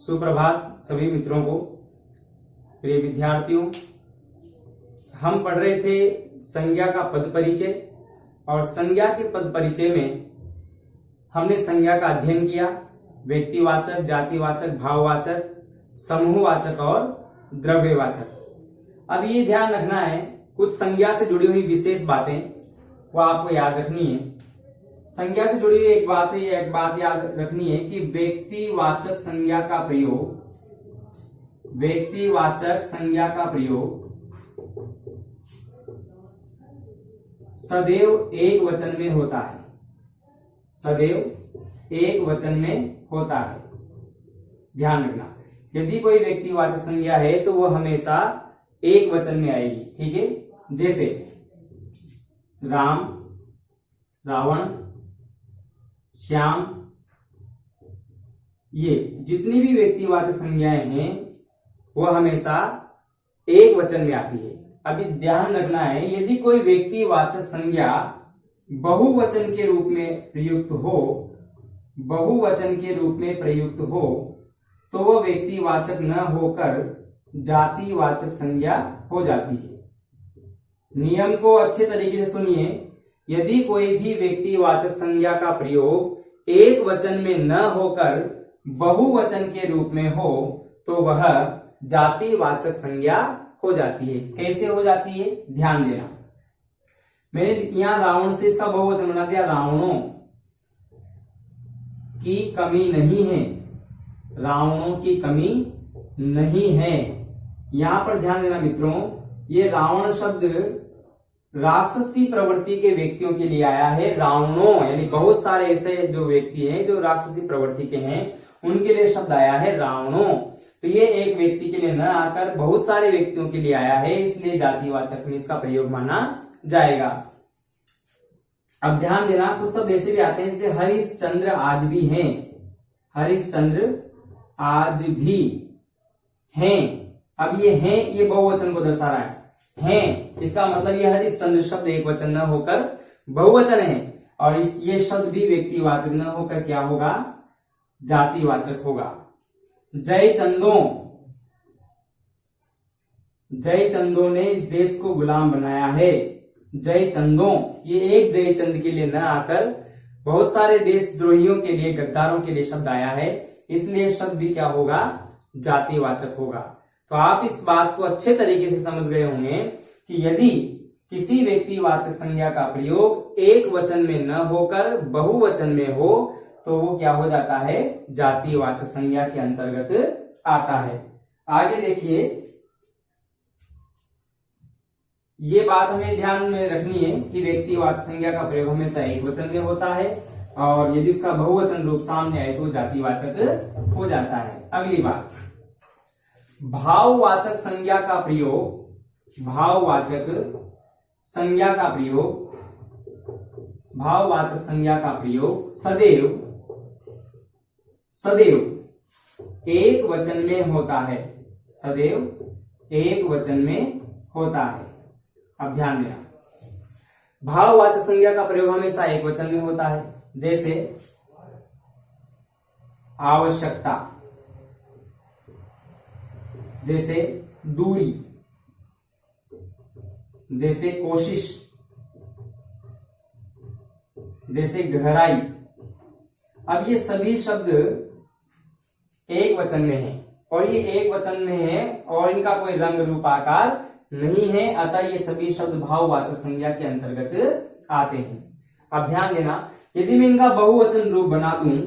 सुप्रभात सभी मित्रों को। प्रिय विद्यार्थियों, हम पढ़ रहे थे संज्ञा का पद परिचय और संज्ञा के पद परिचय में हमने संज्ञा का अध्ययन किया। व्यक्तिवाचक, जातिवाचक, भाववाचक, समूहवाचक और द्रव्यवाचक। अब ये ध्यान रखना है, कुछ संज्ञा से जुड़ी हुई विशेष बातें वो आपको याद रखनी है। संज्ञा से जुड़ी हुई एक बात याद रखनी है कि व्यक्तिवाचक संज्ञा का प्रयोग सदैव एक वचन में होता है। सदैव एक वचन में होता है, ध्यान रखना। यदि कोई व्यक्तिवाचक संज्ञा है तो वो हमेशा एक वचन में आएगी, ठीक है। जैसे राम, रावण, श्याम, ये जितनी भी व्यक्तिवाचक संज्ञाएं हैं वो हमेशा एक वचन में आती है। अभी ध्यान रखना है, यदि कोई व्यक्तिवाचक संज्ञा बहुवचन के रूप में प्रयुक्त हो, तो वह व्यक्तिवाचक न होकर जातिवाचक संज्ञा हो जाती है। नियम को अच्छे तरीके से सुनिए। यदि कोई भी व्यक्तिवाचक संज्ञा का प्रयोग एक वचन में न होकर बहुवचन के रूप में हो तो वह जातिवाचक संज्ञा हो जाती है। कैसे हो जाती है, ध्यान देना। मैंने यहां रावण से इसका बहुवचन बना दिया, रावणों की कमी नहीं है। रावणों की कमी नहीं है। यहां पर ध्यान देना मित्रों, ये रावण शब्द राक्षसी प्रवृत्ति के व्यक्तियों के लिए आया है। रावणों यानी बहुत सारे ऐसे जो व्यक्ति हैं जो राक्षसी प्रवृत्ति के हैं, उनके लिए शब्द आया है रावणों। तो ये एक व्यक्ति के लिए न आकर बहुत सारे व्यक्तियों के लिए आया है, इसलिए जातिवाचक में इसका प्रयोग माना जाएगा। अब ध्यान देना, कुछ शब्द ऐसे भी आते हैं जैसे हरिश्चंद्र आज भी हैं। हरिश्चंद्र आज भी हैं। अब ये हैं, ये बहुवचन को दर्शा रहा हैं, इसका मतलब ये हरिश्चंद्र शब्द एक वचन न होकर बहुवचन है, और ये शब्द भी व्यक्तिवाचक न होकर क्या होगा, जातिवाचक होगा। जयचंदों ने इस देश को गुलाम बनाया है। जयचंदों, ये एक जयचंद के लिए न आकर बहुत सारे देशद्रोहियों के लिए, गद्दारों के लिए शब्द आया है, इसलिए शब्द भी क्या होगा, जातिवाचक होगा। तो आप इस बात को अच्छे तरीके से समझ गए होंगे कि यदि किसी व्यक्तिवाचक संज्ञा का प्रयोग एक वचन में न होकर बहुवचन में हो तो वो क्या हो जाता है, जातिवाचक संज्ञा के अंतर्गत आता है। आगे देखिए, ये बात हमें ध्यान में रखनी है कि व्यक्तिवाचक संज्ञा का प्रयोग हमेशा एक वचन में होता है, और यदि उसका बहुवचन रूप सामने आए तो जातिवाचक हो जाता है। अगली बात, भाववाचक संज्ञा का प्रयोग सदैव एक वचन में होता है। सदैव एक वचन में होता है। अब ध्यान देना, भाववाचक संज्ञा का प्रयोग हमेशा एक वचन में होता है। जैसे आवश्यकता, जैसे दूरी, जैसे कोशिश, जैसे गहराई। अब ये सभी शब्द एक वचन में हैं, और ये एक वचन में है और इनका कोई रंग रूप आकार नहीं है, अतः ये सभी शब्द भाववाचक संज्ञा के अंतर्गत आते हैं। अब ध्यान देना, यदि मैं इनका बहुवचन रूप बना दूं,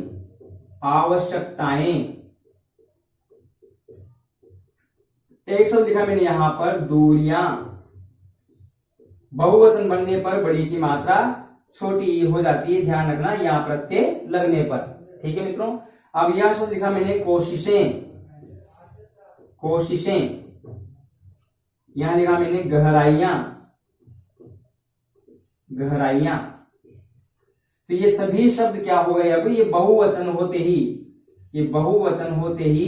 आवश्यकताएं, एक शब्द लिखा मैंने यहां पर दूरियां, बहुवचन बनने पर बड़ी की मात्रा छोटी हो जाती है, ध्यान रखना, यहां प्रत्यय लगने पर, ठीक है मित्रों। अब यहां शब्द लिखा मैंने कोशिशें, यहां लिखा मैंने गहराइयां। तो ये सभी शब्द क्या हो गए, अब ये बहुवचन होते ही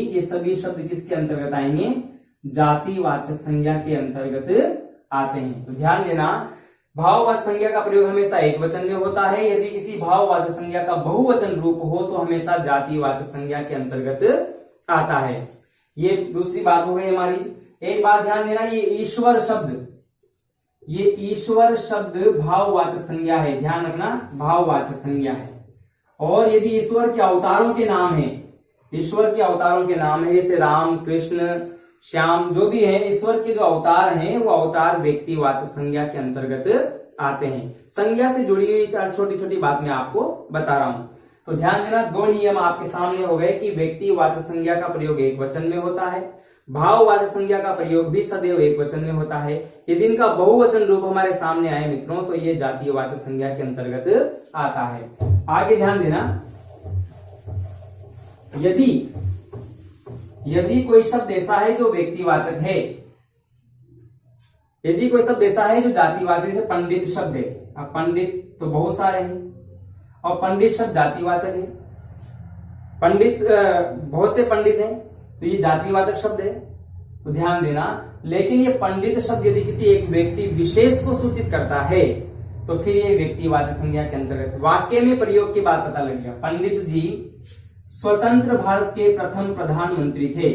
ये सभी शब्द किसके अंतर्गत आएंगे, जातिवाचक संज्ञा के अंतर्गत आते हैं। तो ध्यान देना, भाववाचक संज्ञा का प्रयोग हमेशा एक वचन में होता है। यदि किसी भाववाचक संज्ञा का बहुवचन रूप हो तो हमेशा जातिवाचक संज्ञा के अंतर्गत आता है। ये दूसरी बात हो गई हमारी। एक बात ध्यान देना, ये ईश्वर शब्द भाववाचक संज्ञा है, ध्यान रखना, भाववाचक संज्ञा है। और यदि ईश्वर के अवतारों के नाम है, ईश्वर के अवतारों के नाम है, जैसे राम, कृष्ण, श्याम, जो भी है, ईश्वर के जो अवतार हैं वो अवतार व्यक्तिवाचक संज्ञा के अंतर्गत आते हैं। संज्ञा से जुड़ी हुई छोटी छोटी बात मैं आपको बता रहा हूं। तो ध्यान देना, दो नियम आपके सामने हो गए कि व्यक्तिवाचक संज्ञा का प्रयोग एक वचन में होता है, भाववाचक संज्ञा का प्रयोग भी सदैव एक वचन में होता है। यदि इनका बहुवचन रूप हमारे सामने आए मित्रों तो ये जातीयवाचक संज्ञा के अंतर्गत आता है। आगे ध्यान देना, यदि कोई शब्द ऐसा है जो व्यक्तिवाचक है, यदि कोई शब्द ऐसा है जो जातिवाचक, जैसे पंडित शब्द है, अब पंडित तो बहुत सारे हैं और पंडित शब्द जातिवाचक है, पंडित बहुत से पंडित हैं तो ये जातिवाचक शब्द है, तो ध्यान देना। लेकिन ये पंडित शब्द यदि किसी एक व्यक्ति विशेष को सूचित करता है तो फिर ये व्यक्तिवाचक संज्ञा के अंतर्गत। वाक्य में प्रयोग की बात पता लग गया। पंडित जी स्वतंत्र भारत के प्रथम प्रधानमंत्री थे,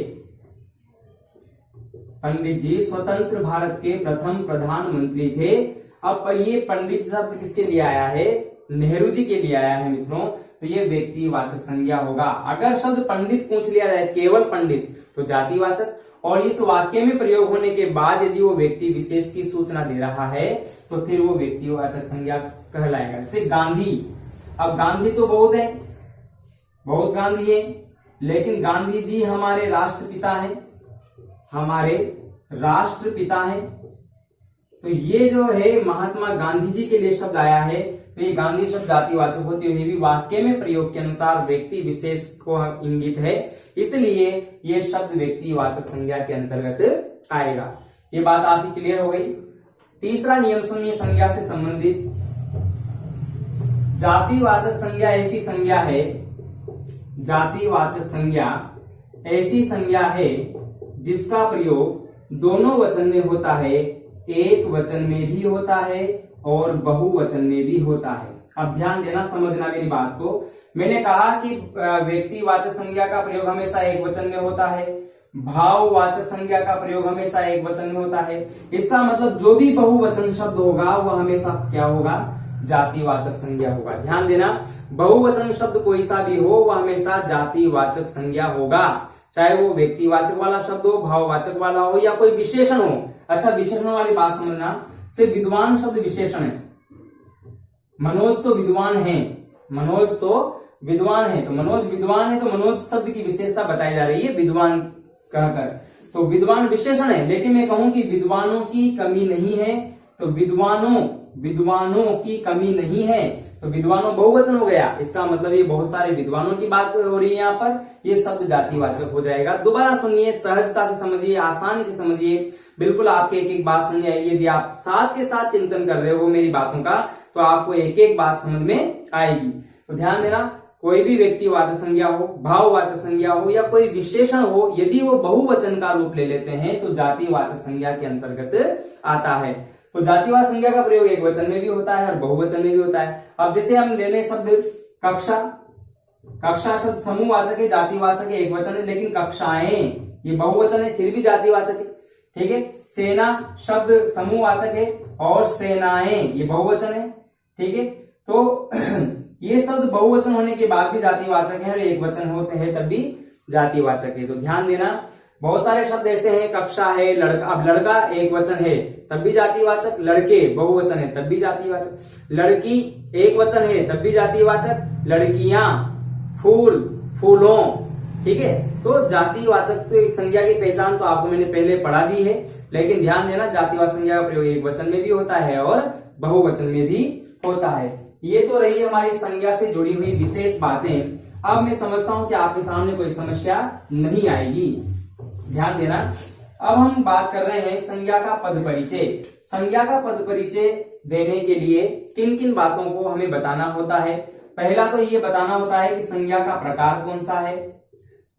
पंडित जी स्वतंत्र भारत के प्रथम प्रधानमंत्री थे। अब ये पंडित शब्द किसके लिए आया है? नेहरू जी के लिए आया है मित्रों, तो ये व्यक्तिवाचक संज्ञा होगा। अगर शब्द पंडित पूछ लिया जाए, केवल पंडित, तो जातिवाचक, और इस वाक्य में प्रयोग होने के बाद यदि वो व्यक्ति विशेष की सूचना दे रहा है तो फिर वो व्यक्तिवाचक संज्ञा कहलाएगा। जैसे गांधी, अब गांधी तो बहुत है, बहुत गांधी है, लेकिन गांधी जी हमारे राष्ट्रपिता हैं, हमारे राष्ट्रपिता हैं, तो ये जो है महात्मा गांधी जी के लिए शब्द आया है, तो ये गांधी शब्द जातिवाचक होते हुए भी वाक्य में प्रयोग के अनुसार व्यक्ति विशेष को इंगित है, इसलिए ये शब्द व्यक्तिवाचक संज्ञा के अंतर्गत आएगा। ये बात आपकी क्लियर हो गई। तीसरा नियम सुनिए, संज्ञा से संबंधित। जातिवाचक संज्ञा ऐसी संज्ञा है, जातिवाचक संज्ञा ऐसी संज्ञा है जिसका प्रयोग दोनों वचन में होता है, एक वचन में भी होता है और बहुवचन में भी होता है। अब ध्यान देना, समझना मेरी बात को। मैंने कहा कि व्यक्तिवाचक संज्ञा का प्रयोग हमेशा एक वचन में होता है, भाववाचक संज्ञा का प्रयोग हमेशा एक वचन में होता है। इसका मतलब जो भी बहुवचन शब्द होगा वो हमेशा क्या होगा? जातिवाचक संज्ञा होगा। ध्यान देना, बहुवचन शब्द कोई सा भी हो वह हमेशा जातिवाचक संज्ञा होगा, चाहे वो व्यक्तिवाचक वाला शब्द हो, भाववाचक वाला हो या कोई विशेषण हो। अच्छा, विशेषण वाली बात समझना, से विद्वान शब्द विशेषण है। मनोज तो विद्वान है, मनोज तो विद्वान है, तो मनोज विद्वान है, तो मनोज शब्द की विशेषता बताई जा रही है विद्वान कहकर, तो विद्वान विशेषण है। लेकिन मैं कहूं कि विद्वानों की कमी नहीं है, तो विद्वानों की कमी नहीं है, तो विद्वानों बहुवचन हो गया, इसका मतलब ये बहुत सारे विद्वानों की बात हो रही है यहाँ पर, ये शब्द जातिवाचक हो जाएगा। दोबारा सुनिए, सहजता से समझिए, आसानी से समझिए, बिल्कुल आपके एक एक बात समझ आएगी। यदि आप साथ के साथ चिंतन कर रहे हो मेरी बातों का तो आपको एक एक बात समझ में आएगी। तो ध्यान देना, कोई भी व्यक्तिवाचक संज्ञा हो, भाववाचक संज्ञा हो या कोई विशेषण हो, यदि वो बहुवचन का रूप ले लेते हैं तो जातिवाचक संज्ञा के अंतर्गत आता है। तो जातिवाचक संज्ञा का प्रयोग एक वचन में भी होता है और बहुवचन में भी होता है। अब जैसे हम ले लें शब्द कक्षा, कक्षा शब्द समूहवाचक है, जातिवाचक है, एक वचन है, लेकिन कक्षाएं ये बहुवचन है फिर भी जातिवाचक है, ठीक है। सेना शब्द समूहवाचक है और सेनाएं ये बहुवचन है, ठीक है। तो ये शब्द बहुवचन होने के बाद भी जातिवाचक है और एक वचन होते हैं तब भी जातिवाचक है। तो ध्यान देना, बहुत सारे शब्द ऐसे हैं, कक्षा है, लड़का, अब लड़का एक वचन है तब भी जातिवाचक, लड़के बहुवचन है तब भी जातिवाचक, लड़की एक वचन है तब भी जातिवाचक, लड़कियां, फूल, फूलों, ठीक है। तो जातिवाचक तो संज्ञा की पहचान तो आपको मैंने पहले पढ़ा दी है, लेकिन ध्यान देना, जातिवाचक संज्ञा का प्रयोग एक वचन में भी होता है और बहुवचन में भी होता है। ये तो रही हमारी संज्ञा से जुड़ी हुई विशेष बातें। अब मैं समझता हूं कि आपके सामने कोई समस्या नहीं आएगी। ध्यान देना, अब हम बात कर रहे हैं संज्ञा का पद परिचय। संज्ञा का पद परिचय देने के लिए किन किन बातों को हमें बताना होता है? पहला तो ये बताना होता है कि संज्ञा का प्रकार कौन सा है,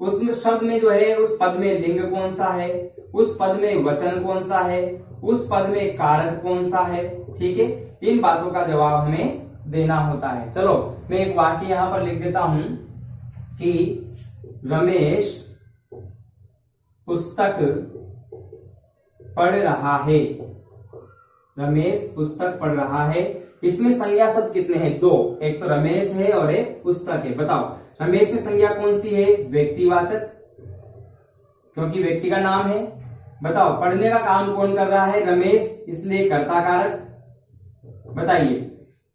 उसमें शब्द में जो है उस पद में लिंग कौन सा है, उस पद में वचन कौन सा है, उस पद में कारक कौन सा है, ठीक है। इन बातों का जवाब हमें देना होता है। चलो मैं एक वाक्य यहां पर लिख देता हूं कि रमेश पुस्तक पढ़ रहा है। रमेश पुस्तक पढ़ रहा है। इसमें संज्ञा शब्द कितने हैं? दो, एक तो रमेश है और एक पुस्तक है। बताओ रमेश में संज्ञा कौन सी है? व्यक्तिवाचक, क्योंकि व्यक्ति का नाम है। बताओ पढ़ने का काम कौन कर रहा है? रमेश, इसलिए कर्ता कारक। बताइए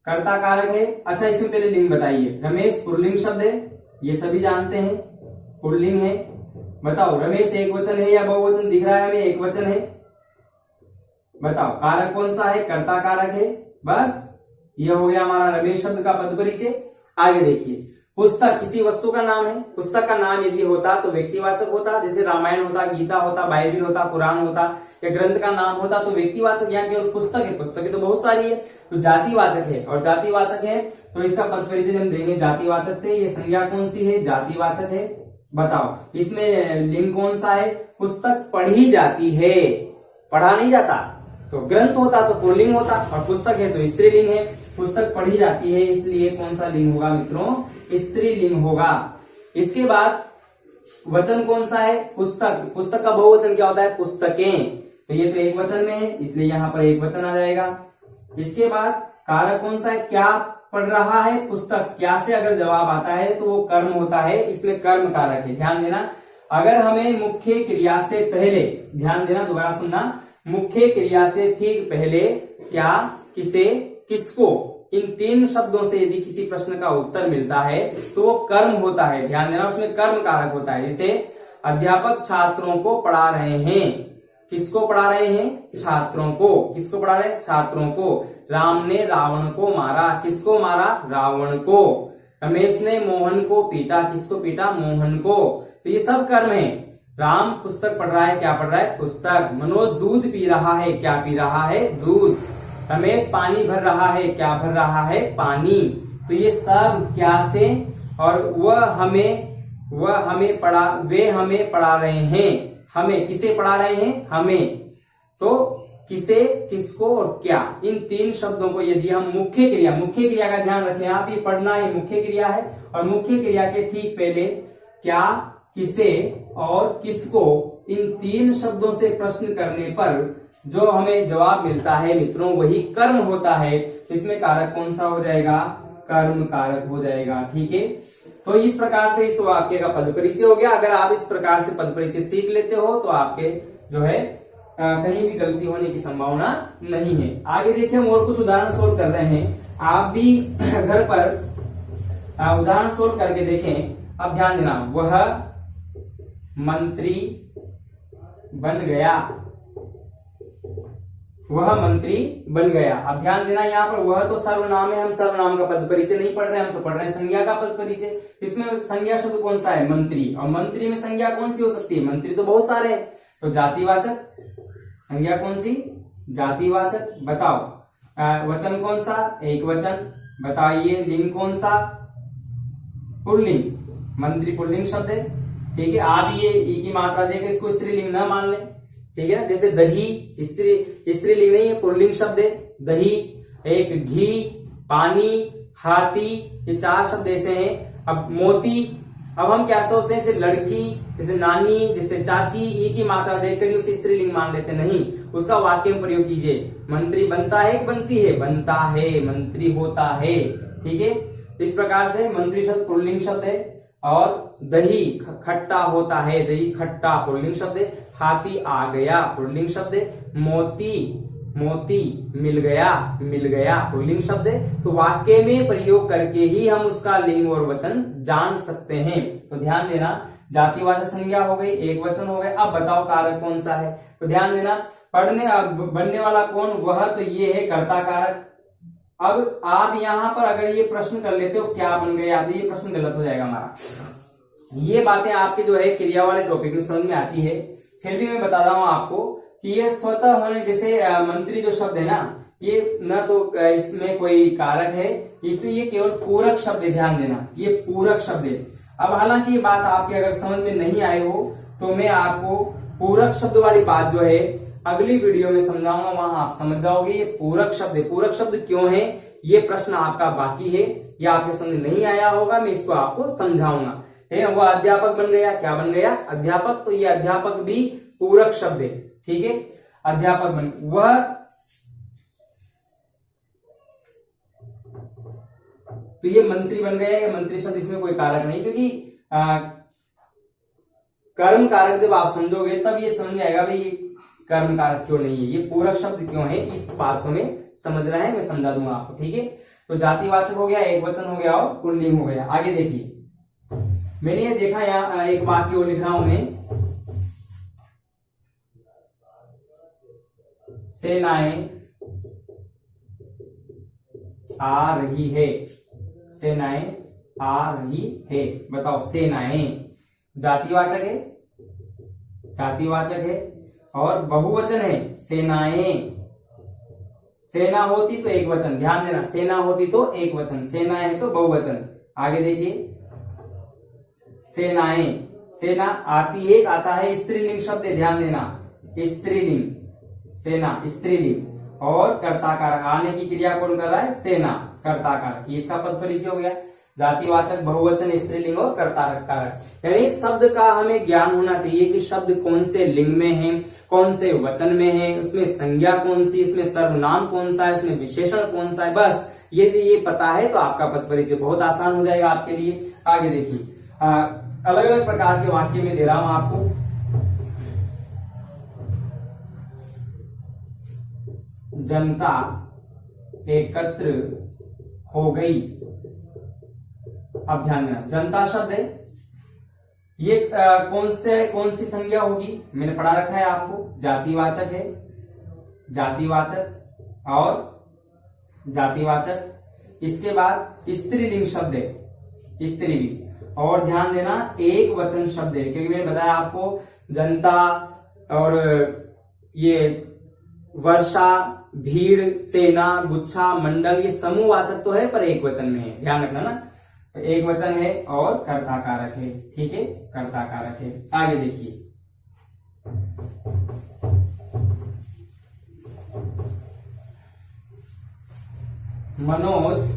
कर्ता कारक है। अच्छा इसमें पहले लिंग बताइए। रमेश पुल्लिंग शब्द है, ये सभी जानते हैं, पुल्लिंग है। बताओ रमेश एक वचन है या बहुवचन? दिख रहा है हमें एक वचन है। बताओ कारक कौन सा है? कर्ता कारक है। बस ये हो गया हमारा रमेश शब्द का पद परिचय। आगे देखिए, पुस्तक किसी वस्तु का नाम है। पुस्तक का नाम यदि होता तो व्यक्तिवाचक होता, जैसे रामायण होता, गीता होता, बाइबिल होता, कुरान होता, या ग्रंथ का नाम होता तो व्यक्तिवाचक। यहाँ केवल पुस्तक है, पुस्तकें तो बहुत सारी है तो जातिवाचक है, और जातिवाचक है तो इसका पद परिचय हम देंगे जातिवाचक से। ये संज्ञा कौन सी है? जातिवाचक है। बताओ इसमें लिंग कौन सा है? पुस्तक पढ़ी जाती है, पढ़ा नहीं जाता। तो ग्रंथ होता तो पुल्लिंग होता, और पुस्तक है तो स्त्रीलिंग है। पुस्तक पढ़ी जाती है, इसलिए कौन सा लिंग होगा मित्रों? स्त्रीलिंग होगा। इसके बाद वचन कौन सा है? पुस्तक। पुस्तक का बहुवचन क्या होता है? पुस्तकें। तो ये तो एक वचन में है, इसलिए यहाँ पर एक वचन आ जाएगा। इसके बाद कारक कौन सा है? क्या पढ़ रहा है? पुस्तक। क्या से अगर जवाब आता है तो वो कर्म होता है, इसमें कर्म कारक है। ध्यान देना, अगर हमें मुख्य क्रिया से पहले, ध्यान देना दोबारा सुनना, मुख्य क्रिया से ठीक पहले क्या, किसे, किसको, इन तीन शब्दों से यदि किसी प्रश्न का उत्तर मिलता है तो वो कर्म होता है। ध्यान देना, उसमें कर्म कारक होता है। जैसे अध्यापक छात्रों को पढ़ा रहे हैं। किसको पढ़ा रहे हैं? छात्रों को। किसको पढ़ा रहे हैं? छात्रों को। राम ने रावण को मारा। किसको मारा? रावण को। रमेश ने मोहन को पीटा। किसको पीटा? मोहन को। तो ये सब कर्म है। राम पुस्तक पढ़ रहा है, क्या पढ़ रहा है? पुस्तक। मनोज दूध पी रहा है, क्या पी रहा है? दूध। रमेश पानी भर रहा है, क्या भर रहा है? पानी। तो ये सब क्या से, और वे हमें पढ़ा रहे हैं। हमें किसे पढ़ा रहे हैं? हमें। तो किसे, किसको और क्या, इन तीन शब्दों को यदि हम मुख्य क्रिया का ध्यान रखें आप, ये पढ़ना है मुख्य क्रिया है, और मुख्य क्रिया के ठीक पहले क्या, किसे और किसको, इन तीन शब्दों से प्रश्न करने पर जो हमें जवाब मिलता है मित्रों वही कर्म होता है। तो इसमें कारक कौन सा हो जाएगा? कर्म कारक हो जाएगा। ठीक है, तो इस प्रकार से इस वाक्य का पद परिचय हो गया। अगर आप इस प्रकार से पद परिचय सीख लेते हो तो आपके जो है कहीं भी गलती होने की संभावना नहीं है। आगे देखिए, हम और कुछ उदाहरण सोल्व कर रहे हैं। आप भी घर पर उदाहरण सोल्व करके देखें। अब ध्यान देना, वह मंत्री बन गया। वह मंत्री बन गया। अब ध्यान देना, यहाँ पर वह तो सर्वनाम है, हम सर्वनाम का पद परिचय नहीं पढ़ रहे हैं, हम तो पढ़ रहे हैं संज्ञा का पद परिचय। इसमें संज्ञा शब्द कौन सा है? मंत्री। और मंत्री में संज्ञा कौन सी हो सकती है? मंत्री तो बहुत सारे हैं, तो जातिवाचक। संज्ञा कौन सी? जातिवाचक। बताओ वचन कौन सा? एक वचन। बताइए लिंग कौन सा? पुल्लिंग। मंत्री पुल्लिंग शब्द है। ठीक है, आप ये ई की मात्रा देकर इसको स्त्रीलिंग न मान लें। ठीक है ना, जैसे दही स्त्रीलिंग नहीं है, पुल्लिंग शब्द है। दही, एक घी, पानी, हाथी, ये चार शब्द ऐसे हैं। अब मोती, अब हम क्या सोचते हैं, जैसे लड़की, जैसे नानी, जैसे चाची, ई की मात्रा देखकर ही उसे स्त्रीलिंग मान लेते नहीं, उसका वाक्य में प्रयोग कीजिए। मंत्री बनता है कि बनती है? बनता है। मंत्री होता है। ठीक है, इस प्रकार से मंत्री शब्द पुल्लिंग शब्द है। और दही खट्टा होता है, दही खट्टा पुल्लिंग शब्द है। हाथी आ गया पुल्लिंग शब्द है। मोती मिल गया पुल्लिंग शब्द है। तो वाक्य में प्रयोग करके ही हम उसका लिंग और वचन जान सकते हैं। तो ध्यान देना, जातिवाचक संज्ञा हो गई, एक वचन हो गए। अब बताओ कारक कौन सा है? तो ध्यान देना, बनने वाला कौन? वह, तो ये है कर्ता कारक। अब आप यहाँ पर अगर ये प्रश्न कर लेते हो क्या बन गया, तो ये प्रश्न गलत हो जाएगा हमारा। ये बातें आपके जो है क्रिया वाले टॉपिक में समझ में आती है, फिर भी मैं बता रहा हूं आपको कि ये स्वतः होने, जैसे मंत्री जो शब्द है ना, ये न तो इसमें कोई कारक है, इसलिए ये केवल पूरक शब्द है। ध्यान देना, ये पूरक शब्द है। अब हालांकि ये बात आपकी अगर समझ में नहीं आई हो तो मैं आपको पूरक शब्द वाली बात जो है अगली वीडियो में समझाऊंगा, वहां आप समझ जाओगे ये पूरक शब्द है। पूरक शब्द क्यों है, ये प्रश्न आपका बाकी है, या आपके समझ नहीं आया होगा, मैं इसको आपको समझाऊंगा। है, वह अध्यापक बन गया। क्या बन गया? अध्यापक। तो ये अध्यापक भी पूरक शब्द है, ठीक है, अध्यापक बन। वह, तो ये मंत्री बन गया है। मंत्री शब्द, इसमें कोई कारक नहीं, क्योंकि कर्म कारक जब आप समझोगे तब ये समझ में आएगा भाई ये कर्म कारक क्यों नहीं है, ये पूरक शब्द क्यों है, इस बात को हमें समझना है, मैं समझा दूंगा आपको, ठीक है। तो जातिवाचक हो गया, एक वचन हो गया और पुल्लिंग हो गया। आगे देखिए, मैंने ये देखा यहाँ एक वाक्य और लिख रहा हूं मैं, सेनाएं आ रही है, सेनाएं आ रही है। बताओ, सेनाएं जातिवाचक है, जातिवाचक है और बहुवचन है, सेनाएं। सेना होती तो एक वचन, ध्यान देना, सेना होती तो एक वचन, सेनाएं है तो बहुवचन। आगे देखिए, सेनाएं, सेना आती है, आता है स्त्रीलिंग शब्द है, ध्यान देना, स्त्रीलिंग, सेना स्त्रीलिंग और कर्ताकारक, आने की क्रिया कौन कर रहा है? सेना, कर्ताकारक, इसका पद परिचय हो गया। जातिवाचक, बहुवचन, स्त्रीलिंग और कर्ताकारक। यानी शब्द का हमें ज्ञान होना चाहिए कि शब्द कौन से लिंग में है, कौन से वचन में है, उसमें संज्ञा कौन सी, उसमें सर्वनाम कौन सा है, उसमें विशेषण कौन सा है। बस यदि ये पता है तो आपका पद परिचय बहुत आसान हो जाएगा आपके लिए। आगे देखिए, अलग अलग प्रकार के वाक्य में दे रहा हूं आपको। जनता एकत्र हो गई। अब ध्यान देना, जनता शब्द है, ये कौन सी संज्ञा होगी? मैंने पढ़ा रखा है आपको, जातिवाचक है, जातिवाचक और जातिवाचक। इसके बाद स्त्रीलिंग शब्द है, स्त्रीलिंग, और ध्यान देना एक वचन शब्द है, क्योंकि मैंने बताया आपको जनता और ये वर्षा, भीड़, सेना, गुच्छा, मंडल, ये समूहवाचक तो है पर एक वचन में है, ध्यान रखना ना, एक वचन है और कर्ताकारक है, ठीक है, कर्ताकारक है। आगे देखिए, मनोज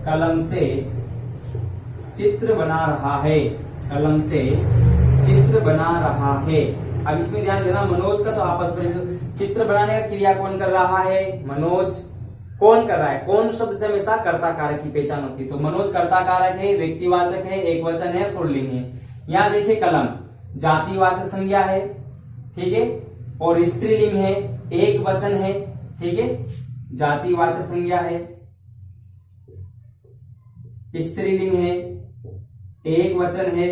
कलम से चित्र बना रहा है, कलम से चित्र बना रहा है। अब इसमें ध्यान देना, मनोज का तो आपस में चित्र बनाने का क्रिया कौन कर रहा है? मनोज कौन कर रहा है? कौन शब्द से हमेशा कर्ता कारक की पहचान होती है। तो मनोज कर्ता कारक है, व्यक्तिवाचक है, एक वचन है, पुल्लिंग है। यहाँ देखिए, कलम जातिवाचक संज्ञा है, ठीक है, और स्त्रीलिंग है, एक वचन है, ठीक है, जातिवाचक संज्ञा है, स्त्रीलिंग है, एक वचन है,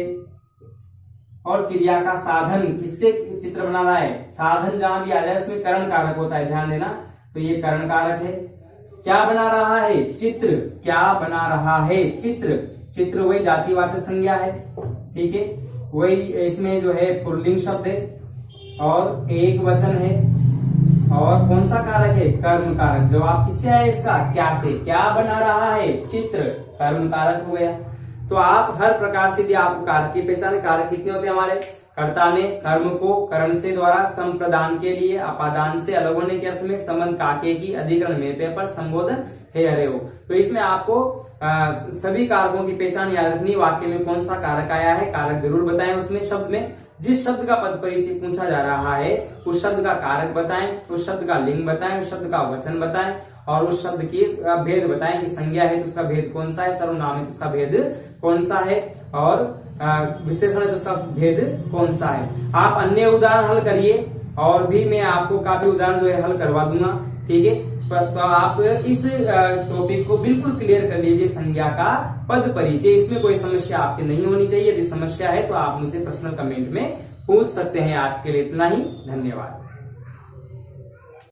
और क्रिया का साधन किससे चित्र बना रहा है? साधन जहां भी आ जाए उसमें करण कारक होता है, ध्यान देना, तो ये करण कारक है। क्या बना रहा है? चित्र। क्या बना रहा है? चित्र। चित्र वही जातिवाचक संज्ञा है, ठीक है, वही इसमें जो है पुल्लिंग शब्द है और एक वचन है, और कौन सा कारक है? कर्म कारक। जवाब किससे आया इसका? क्या से। क्या बना रहा है? चित्र, कर्म कारक हो गया। तो आप हर प्रकार से भी आपको कारक की पहचान, कारक कितने होते हैं हमारे? कर्ता ने कर्म को करण से द्वारा संप्रदान के लिए अपादान से अलग होने के अर्थ में संबंध काके की अधिकरण में पेपर संबोधन है अरे हो। तो इसमें आपको सभी कारकों की पहचान याद रखनी। वाक्य में कौन सा कारक आया है, कारक जरूर बताएं। उसमें शब्द में जिस शब्द का पद परिचय पूछा जा रहा है उस शब्द का कारक बताएं, उस शब्द का लिंग बताएं, उस शब्द का वचन बताएं और उस शब्द की भेद बताएं कि संज्ञा है तो उसका भेद कौन सा है, सर्वनाम है तो उसका भेद कौन सा है और विशेषण है तो उसका भेद कौन सा है। आप अन्य उदाहरण हल करिए और भी मैं आपको काफी उदाहरण जो है हल करवा दूंगा, ठीक है। तो आप इस टॉपिक को बिल्कुल क्लियर कर लीजिए, संज्ञा का पद परिचय, इसमें कोई समस्या आपके नहीं होनी चाहिए। यदि समस्या है तो आप मुझे पर्सनल कमेंट में पूछ सकते हैं। आज के लिए इतना ही, धन्यवाद।